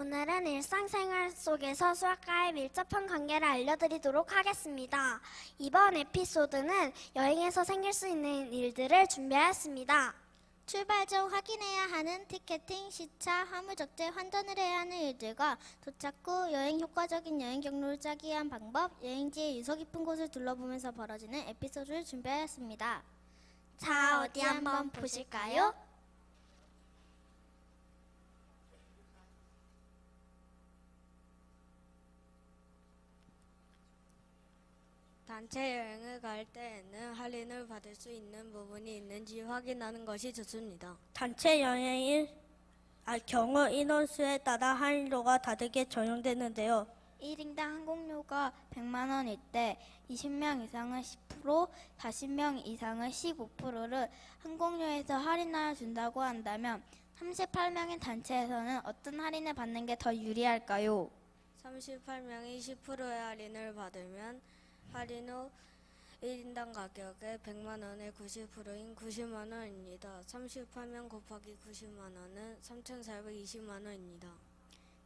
오늘은 일상생활 속에서 수학과의 밀접한 관계를 알려드리도록 하겠습니다. 이번 에피소드는 여행에서 생길 수 있는 일들을 준비하였습니다. 출발 전 확인해야 하는 티켓팅, 시차, 화물 적재, 환전을 해야 하는 일들과 도착 후 여행 효과적인 여행 경로를 짜기 위한 방법, 여행지의 유서 깊은 곳을 둘러보면서 벌어지는 에피소드를 준비하였습니다. 자, 어디 한번 보실까요? 단체 여행을 갈 때에는 할인을 받을 수 있는 부분이 있는지 확인하는 것이 좋습니다. 단체 여행일 경우 인원수에 따라 할인료가 다르게 적용되는데요. 1인당 항공료가 100만 원일 때 20명 이상은 10%, 40명 이상은 15%를 항공료에서 할인하여 준다고 한다면 38명인 단체에서는 어떤 할인을 받는 게 더 유리할까요? 38명이 10%의 할인을 받으면 할인 후 1인당 가격의 100만 원의 90%인 90만 원입니다. 38명 곱하기 90만 원은 3,420만 원입니다.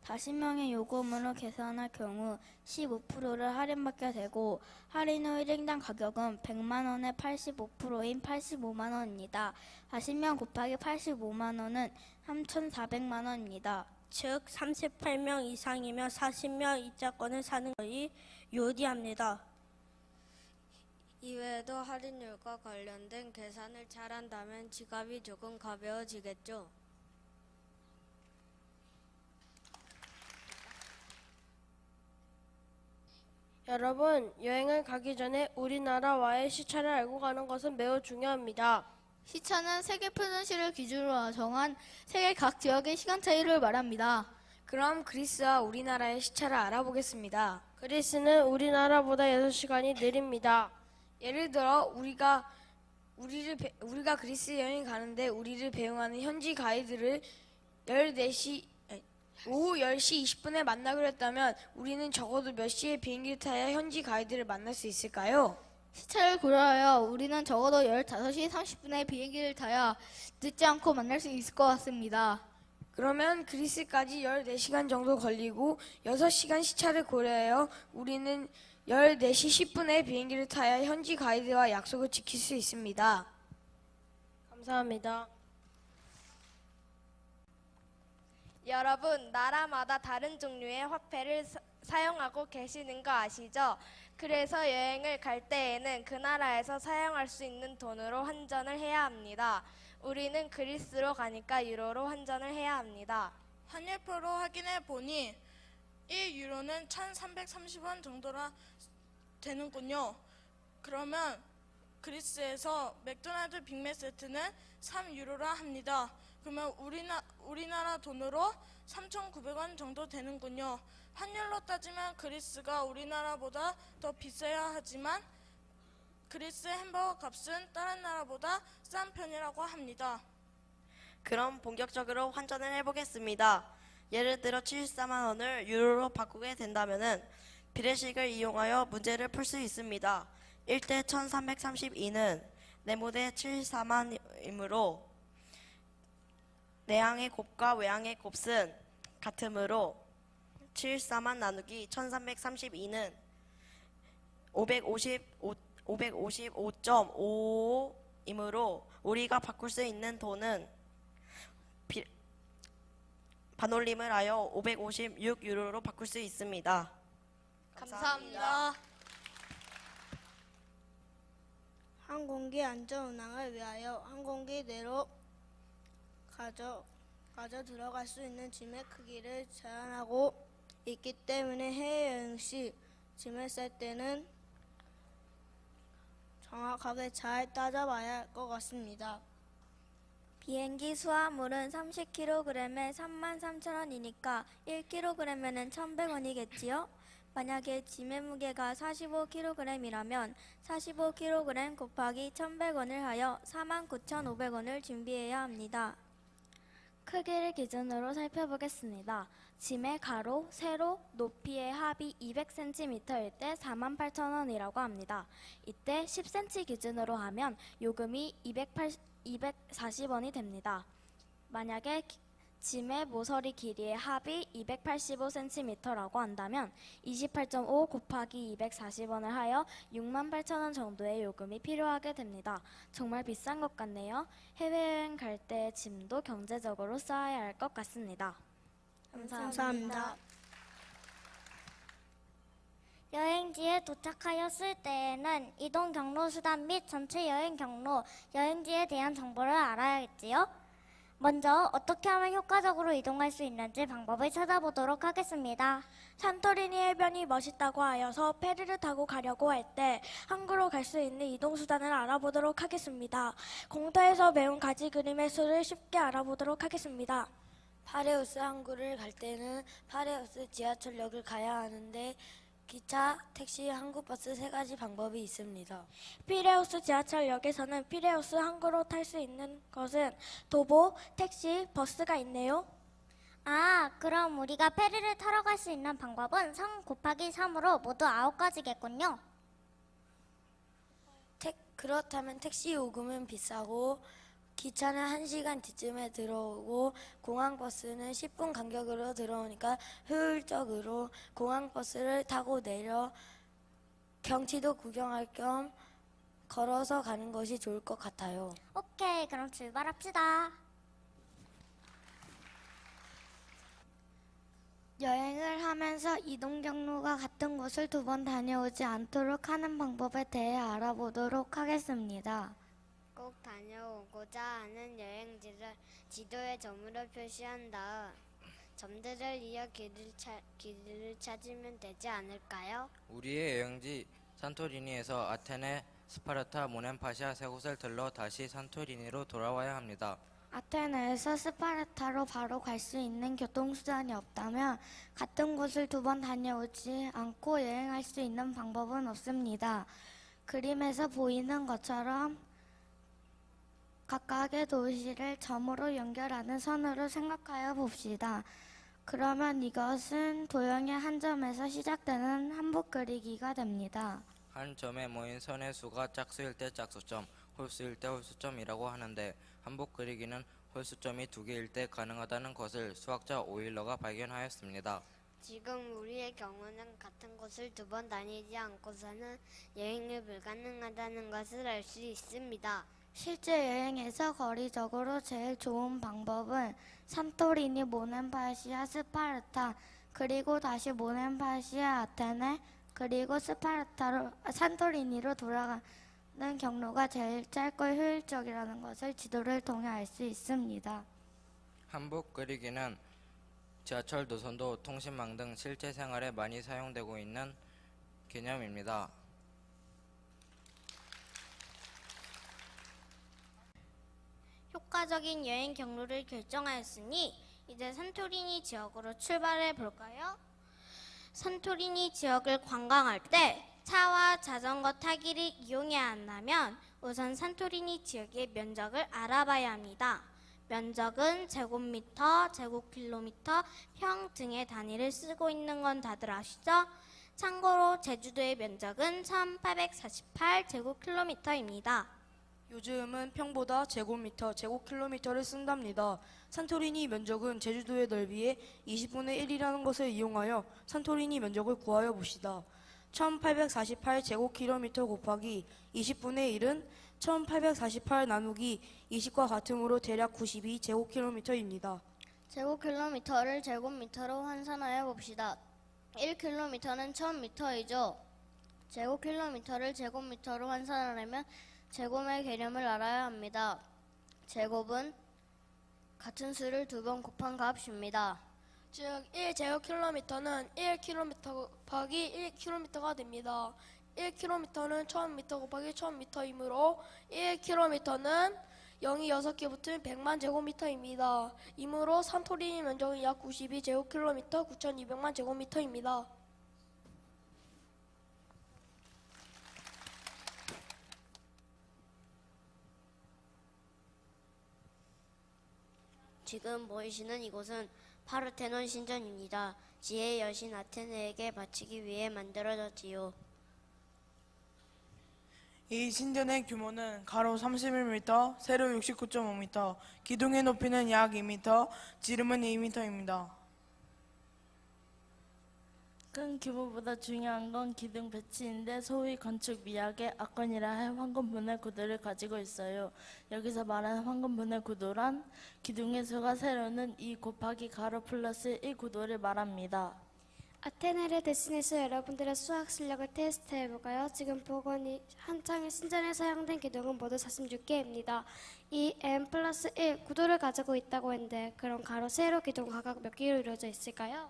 40명의 요금으로 계산할 경우 15%를 할인받게 되고 할인 후 1인당 가격은 100만 원의 85%인 85만 원입니다. 40명 곱하기 85만 원은 3,400만 원입니다. 즉 38명 이상이면 40명 입장권을 사는 것이 유리합니다. 이외에도 할인율과 관련된 계산을 잘한다면 지갑이 조금 가벼워지겠죠. 여러분, 여행을 가기 전에 우리나라와의 시차를 알고 가는 것은 매우 중요합니다. 시차는 세계표준시를 기준으로 정한 세계 각 지역의 시간 차이를 말합니다. 그럼 그리스와 우리나라의 시차를 알아보겠습니다. 그리스는 우리나라보다 6시간이 느립니다. 예를 들어 우리가 그리스 여행 가는데 우리를 배웅하는 현지 가이드를 오후 10시 20분에 만나기로 했다면 우리는 적어도 몇 시에 비행기를 타야 현지 가이드를 만날 수 있을까요? 시차를 고려하여 우리는 적어도 15시 30분에 비행기를 타야 늦지 않고 만날 수 있을 것 같습니다. 그러면 그리스까지 14시간 정도 걸리고 6시간 시차를 고려하여 우리는 14시 10분에 비행기를 타야 현지 가이드와 약속을 지킬 수 있습니다. 감사합니다. 여러분, 나라마다 다른 종류의 화폐를 사용하고 계시는 거 아시죠? 그래서 여행을 갈 때에는 그 나라에서 사용할 수 있는 돈으로 환전을 해야 합니다. 우리는 그리스로 가니까 유로로 환전을 해야 합니다. 환율표로 확인해 보니 1유로는 1,330원 정도라 되는군요. 그러면 그리스에서 맥도날드 빅맥 세트는 3유로라 합니다. 그러면 우리나라 돈으로 3,900원 정도 되는군요. 환율로 따지면 그리스가 우리나라보다 더 비싸야 하지만 그리스 햄버거 값은 다른 나라보다 싼 편이라고 합니다. 그럼 본격적으로 환전을 해보겠습니다. 예를 들어 74만 원을 유로로 바꾸게 된다면 비례식을 이용하여 문제를 풀 수 있습니다. 1대 1332는 네모대 74만이므로 내항의 곱과 외항의 곱은 같으므로 74만 나누기 1332는 555.55이므로 우리가 바꿀 수 있는 돈은 반올림을 하여 556유로로 바꿀 수 있습니다. 감사합니다. 항공기 안전 운항을 위하여 항공기 내로 가져 들어갈 수 있는 짐의 크기를 제한하고 있기 때문에 해외여행 시 짐을 쌀 때는 정확하게 잘 따져봐야 할 것 같습니다. 비행기 수화물은 30kg에 33,000원이니까 1kg에는 1,100원이겠지요? 만약에 짐의 무게가 45kg이라면 45kg 곱하기 1,100원을 하여 49,500원을 준비해야 합니다. 크기를 기준으로 살펴보겠습니다. 짐의 가로, 세로, 높이의 합이 200cm일 때 48,000원이라고 합니다. 이때 10cm 기준으로 하면 요금이 240원이 됩니다. 만약에 짐의 모서리 길이의 합이 285cm라고 한다면 28.5 곱하기 240원을 하여 68,000원 정도의 요금이 필요하게 됩니다. 정말 비싼 것 같네요. 해외여행 갈 때 짐도 경제적으로 쌓아야 할 것 같습니다. 감사합니다. 여행지에 도착하였을 때에는 이동 경로 수단 및 전체 여행 경로, 여행지에 대한 정보를 알아야겠지요? 먼저 어떻게 하면 효과적으로 이동할 수 있는지 방법을 찾아보도록 하겠습니다. 산토리니 해변이 멋있다고 하여서 페리를 타고 가려고 할 때 항구로 갈 수 있는 이동 수단을 알아보도록 하겠습니다. 공터에서 배운 가지 그림의 수를 쉽게 알아보도록 하겠습니다. 파레우스 항구를 갈 때는 파레우스 지하철역을 가야 하는데 기차, 택시, 항구버스 세 가지 방법이 있습니다. 피레우스 지하철역에서는 피레우스 항구로 탈 수 있는 것은 도보, 택시, 버스가 있네요. 아, 그럼 우리가 페리를 타러 갈 수 있는 방법은 3 곱하기 3으로 모두 9가지겠군요. 그렇다면 택시 요금은 비싸고 기차는 1시간 뒤쯤에 들어오고 공항버스는 10분 간격으로 들어오니까 효율적으로 공항버스를 타고 내려 경치도 구경할 겸 걸어서 가는 것이 좋을 것 같아요. 오케이, 그럼 출발합시다. 여행을 하면서 이동 경로가 같은 곳을 2번 다녀오지 않도록 하는 방법에 대해 알아보도록 하겠습니다. 꼭 다녀오고자 하는 여행지를 지도에 점으로 표시한 다음 점들을 이어 길을 찾으면 되지 않을까요? 우리의 여행지 산토리니에서 아테네, 스파르타, 모넨파시아 세 곳을 들러 다시 산토리니로 돌아와야 합니다. 아테네에서 스파르타로 바로 갈 수 있는 교통수단이 없다면 같은 곳을 2번 다녀오지 않고 여행할 수 있는 방법은 없습니다. 그림에서 보이는 것처럼 각각의 도시를 점으로 연결하는 선으로 생각하여 봅시다. 그러면 이것은 도형의 한 점에서 시작되는 한복 그리기가 됩니다. 한 점에 모인 선의 수가 짝수일 때 짝수점, 홀수일 때 홀수점이라고 하는데 한복 그리기는 홀수점이 2개일 때 가능하다는 것을 수학자 오일러가 발견하였습니다. 지금 우리의 경우는 같은 곳을 2번 다니지 않고서는 여행이 불가능하다는 것을 알 수 있습니다. 실제 여행에서 거리적으로 제일 좋은 방법은 산토리니, 모넨파시아, 스파르타, 그리고 다시 모넨파시아, 아테네, 그리고 산토리니로 돌아가는 경로가 제일 짧고 효율적이라는 것을 지도를 통해 알 수 있습니다. 한복 그리기는 지하철 노선도 통신망 등 실제 생활에 많이 사용되고 있는 개념입니다. 효과적인 여행 경로를 결정하였으니 이제 산토리니 지역으로 출발해 볼까요? 산토리니 지역을 관광할 때 차와 자전거 타기를 이용해야 한다면 우선 산토리니 지역의 면적을 알아봐야 합니다. 면적은 제곱미터, 제곱킬로미터, 평 등의 단위를 쓰고 있는 건 다들 아시죠? 참고로 제주도의 면적은 1848 제곱킬로미터입니다. 요즘은 평보다 제곱미터, 제곱킬로미터를 쓴답니다. 산토리니 면적은 제주도의 넓이의 20분의 1이라는 것을 이용하여 산토리니 면적을 구하여 봅시다. 1848 제곱킬로미터 곱하기 20분의 1은 1848 나누기 20과 같으므로 대략 92 제곱킬로미터입니다. 제곱킬로미터를 제곱미터로 환산하여 봅시다. 1킬로미터는 1000미터이죠. 제곱킬로미터를 제곱미터로 환산하려면 제곱의 개념을 알아야 합니다. 제곱은 같은 수를 2번 곱한 값입니다. 즉 1제곱킬로미터는 1km 곱하기 1km가 됩니다. 1km는 1000m 곱하기 1000m이므로 1km는 0이 6개 붙으면 100만 제곱미터입니다. 이므로 산토리니 면적은 약 92제곱킬로미터 9200만 제곱미터입니다. 지금 보이시는 이곳은 파르테논 신전입니다. 지혜의 여신 아테네에게 바치기 위해 만들어졌지요. 이 신전의 규모는 가로 31m, 세로 69.5m, 기둥의 높이는 약 2m, 지름은 2m입니다. 큰 규모보다 중요한 건 기둥 배치인데 소위 건축 미학의 악건이라 할 황금분해 구도를 가지고 있어요. 여기서 말하는 황금분해 구도란 기둥의 수가 세로는 2 곱하기 가로 플러스 1 구도를 말합니다. 아테네를 대신해서 여러분들의 수학 실력을 테스트해볼까요? 지금 보건이 한창 신전에 사용된 기둥은 모두 46개입니다. 이 n 플러스 1 구도를 가지고 있다고 했는데 그럼 가로, 세로 기둥 각각 몇 개로 이루어져 있을까요?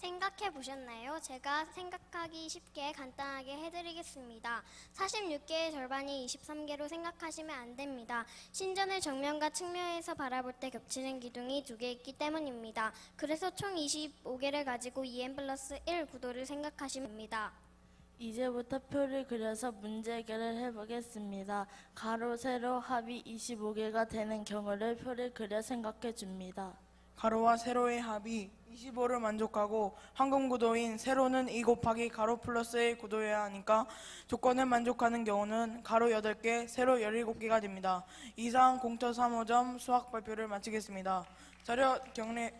생각해 보셨나요? 제가 생각하기 쉽게 간단하게 해드리겠습니다. 46개의 절반이 23개로 생각하시면 안 됩니다. 신전의 정면과 측면에서 바라볼 때 겹치는 기둥이 2개 있기 때문입니다. 그래서 총 25개를 가지고 2n 플러스 1 구도를 생각하시면 됩니다. 이제부터 표를 그려서 문제 해결을 해보겠습니다. 가로, 세로 합이 25개가 되는 경우를 표를 그려 생각해 줍니다. 가로와 세로의 합이 25를 만족하고 황금 구도인 세로는 2 곱하기 가로 플러스 1 구도여야 하니까 조건을 만족하는 경우는 가로 8개, 세로 17개가 됩니다. 이상 공터 3호점 수학 발표를 마치겠습니다. 자료 경례.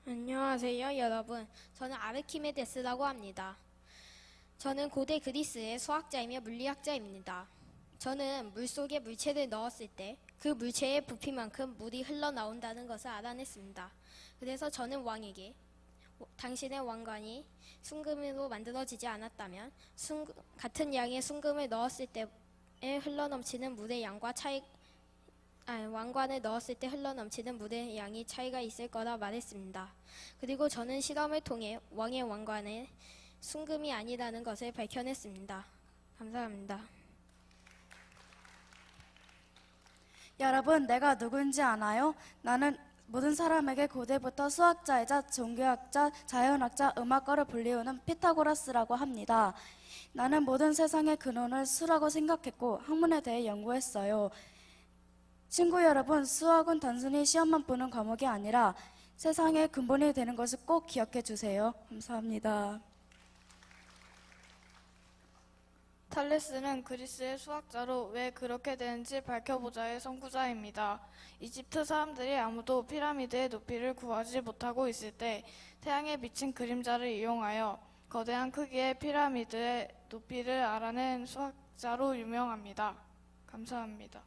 안녕하세요, 여러분. 저는 아르키메데스라고 합니다. 저는 고대 그리스의 수학자이며 물리학자입니다. 저는 물속에 물체를 넣었을 때 그 물체의 부피만큼 물이 흘러나온다는 것을 알아냈습니다. 그래서 저는 왕에게 당신의 왕관이 순금으로 만들어지지 않았다면 같은 양의 순금을 넣었을 때에 흘러넘치는 물의 양과 왕관을 넣었을 때 흘러넘치는 물의 양이 차이가 있을 거라 말했습니다. 그리고 저는 실험을 통해 왕의 왕관에 순금이 아니라는 것을 밝혀냈습니다. 감사합니다. 여러분, 내가 누구인지 아나요? 나는 모든 사람에게 고대부터 수학자이자 종교학자, 자연학자, 음악가를 불리우는 피타고라스라고 합니다. 나는 모든 세상의 근원을 수라고 생각했고 학문에 대해 연구했어요. 친구 여러분, 수학은 단순히 시험만 보는 과목이 아니라 세상의 근본이 되는 것을 꼭 기억해 주세요. 감사합니다. 탈레스는 그리스의 수학자로 왜 그렇게 되는지 밝혀보자의 선구자입니다. 이집트 사람들이 아무도 피라미드의 높이를 구하지 못하고 있을 때 태양에 비친 그림자를 이용하여 거대한 크기의 피라미드의 높이를 알아낸 수학자로 유명합니다. 감사합니다.